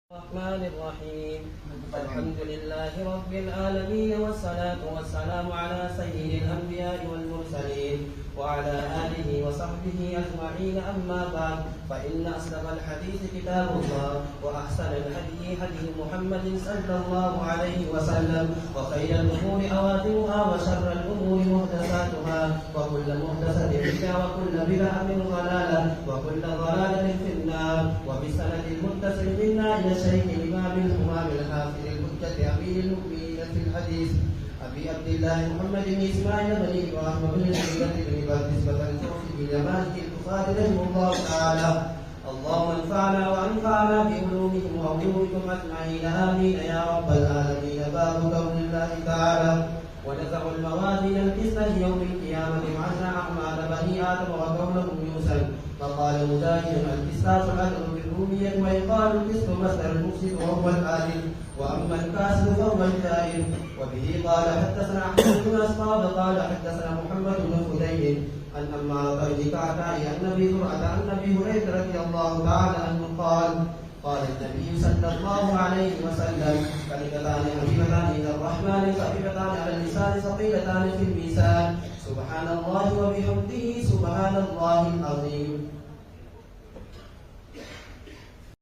الرحمن الرحيم. الحمد لله رب العالمين، والصلاة والسلام على سيد الأنبياء والمرسلين وعلى آله وصحبه أجمعين. أما بعد، فإن أصدق الحديث كتاب الله، وأحسن الهدي هدي محمد صلى الله عليه وسلم، وخير الأمور أواتمها، وشر الأمور محدثاتها، وكل محدثة بدعة، وكل بدعة ضلالة، وكل ضلالة في النار. وبسند المتصل منا إلى الشيخ الإمام الإمام الحافظ الحجة أمير المؤمنين في الحديث أبي عبد الله محمد بن إسماعيل بن إبراهيم بن المغيرة بن نسبة الكوفي بجماعة البخاري رحمه الله تعالى. اللهم انفعنا وانفعنا بعلومهم وعلومكم أجمعين، آمين يا رب العالمين. باب قول الله تعالى: ونزع الموازين القسط يوم القيامة وعزل أعمال بني آدم وقولهم يوسف. فقال مجاهد: القسطاس العدل بالرومية، ويقال القسط مصدر المفسد وهو العادل، وأما الكاسد فهو الجائر. وبه قال حدثنا أحمد بن أسباب قال حدثنا محمد بن فديل عن عمارة بن كعكاء عن أبي زرعة عن أبي هريرة رضي الله تعالى عنه قال: قال النبي صلى الله عليه وسلم: كلمتان حبيبتان إلى الرحمن، خفيفتان على اللسان، ثقيلتان في الميزان، سبحان الله وبحمده، سبحان الله العظيم.